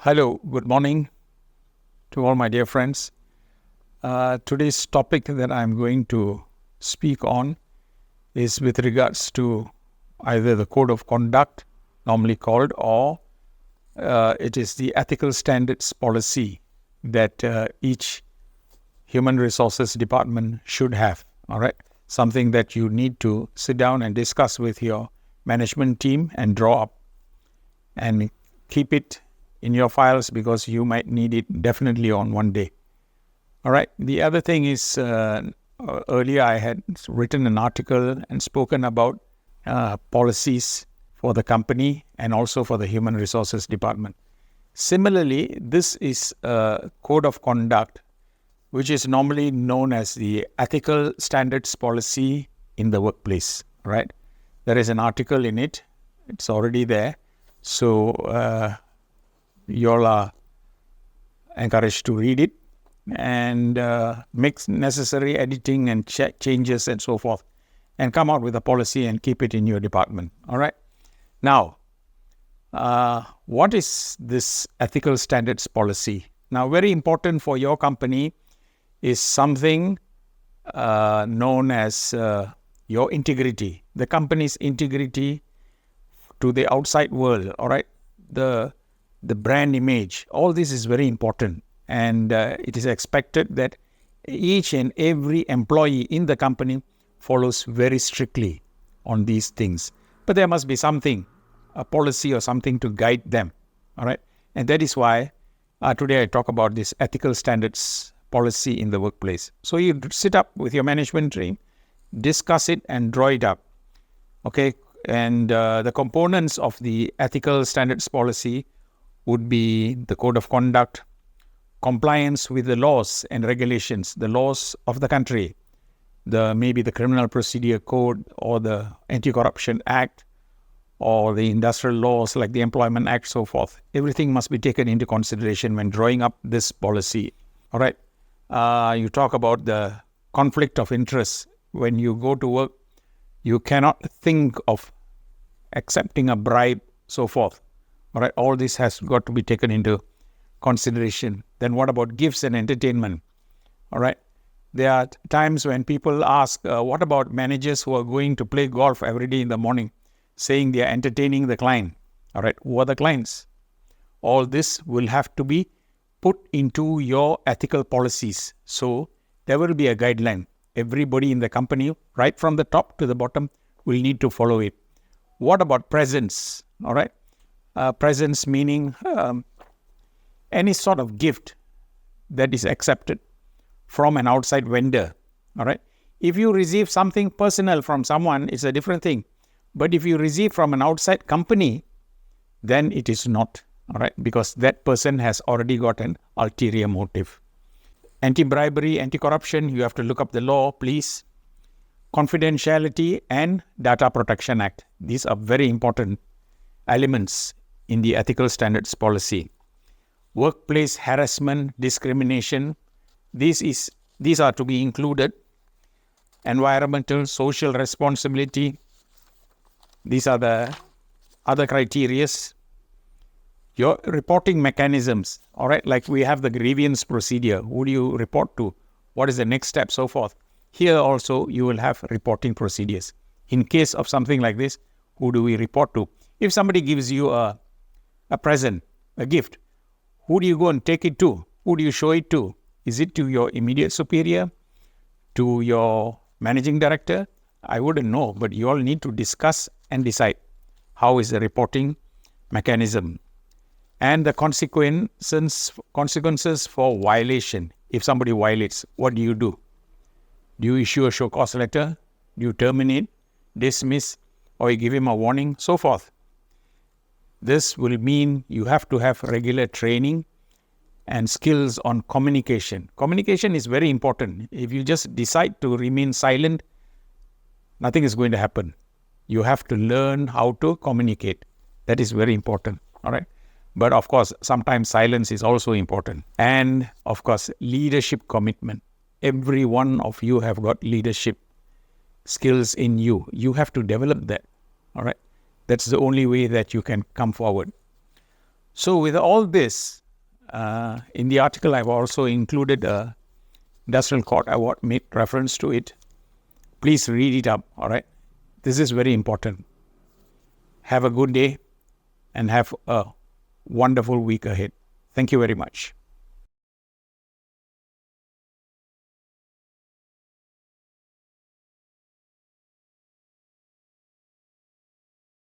Hello, good morning to all my dear friends. Today's topic that I'm going to speak on is with regards to either the code of conduct, normally called, or it is the ethical standards policy that each human resources department should have. All right, something that you need to sit down and discuss with your management team and draw up and keep it in your files because you might need it definitely on one day. All right. The other thing is earlier I had written an article and spoken about policies for the company and also for the human resources department. Similarly, this is a code of conduct which is normally known as the ethical standards policy in the workplace. Right. There is an article in it. It's already there. So you all are encouraged to read it and make necessary editing and changes and so forth, and come out with a policy and keep it in your department. All right. Now, what is this ethical standards policy? Now, very important for your company is something known as your integrity, the company's integrity to the outside world. All right. The brand image, all this is very important, and it is expected that each and every employee in the company follows very strictly on these things. But there must be something, a policy or something to guide them. All right. And that is why today I talk about this ethical standards policy in the workplace. So you sit up with your management team, discuss it and draw it up. Okay. And the components of the ethical standards policy would be the code of conduct, compliance with the laws and regulations, the laws of the country, maybe the criminal procedure code or the Anti-Corruption Act or the industrial laws like the Employment Act, so forth. Everything must be taken into consideration when drawing up this policy. All right. You talk about the conflict of interest. When you go to work, you cannot think of accepting a bribe, so forth. All right, all this has got to be taken into consideration. Then what about gifts and entertainment? All right, there are times when people ask, what about managers who are going to play golf every day in the morning, saying they are entertaining the client? All right, who are the clients? All this will have to be put into your ethical policies. So there will be a guideline. Everybody in the company, right from the top to the bottom, will need to follow it. What about presents? All right. Presents meaning any sort of gift that is accepted from an outside vendor. All right. If you receive something personal from someone, it's a different thing. But if you receive from an outside company, then it is not. All right. Because that person has already got an ulterior motive. Anti-bribery, anti-corruption, you have to look up the law, please. Confidentiality and Data Protection Act. These are very important elements in the ethical standards policy. Workplace harassment, discrimination, these are to be included. Environmental, social responsibility, these are the other criteria. Your reporting mechanisms, all right, like we have the grievance procedure. Who do you report to? What is the next step? So forth. Here also you will have reporting procedures. In case of something like this, who do we report to? If somebody gives you a present, a gift, who do you go and take it to? Who do you show it to? Is it to your immediate superior? To your managing director? I wouldn't know, but you all need to discuss and decide how is the reporting mechanism. And the consequences for violation. If somebody violates, what do? Do you issue a show cause letter? Do you terminate, dismiss, or you give him a warning? So forth. This will mean you have to have regular training and skills on communication. Communication is very important. If you just decide to remain silent, nothing is going to happen. You have to learn how to communicate. That is very important. All right. But of course, sometimes silence is also important. And of course, leadership commitment. Every one of you have got leadership skills in you. You have to develop that. All right. That's the only way that you can come forward. So with all this, in the article I've also included a Industrial Court Award, made reference to it. Please read it up, all right? This is very important. Have a good day and have a wonderful week ahead. Thank you very much.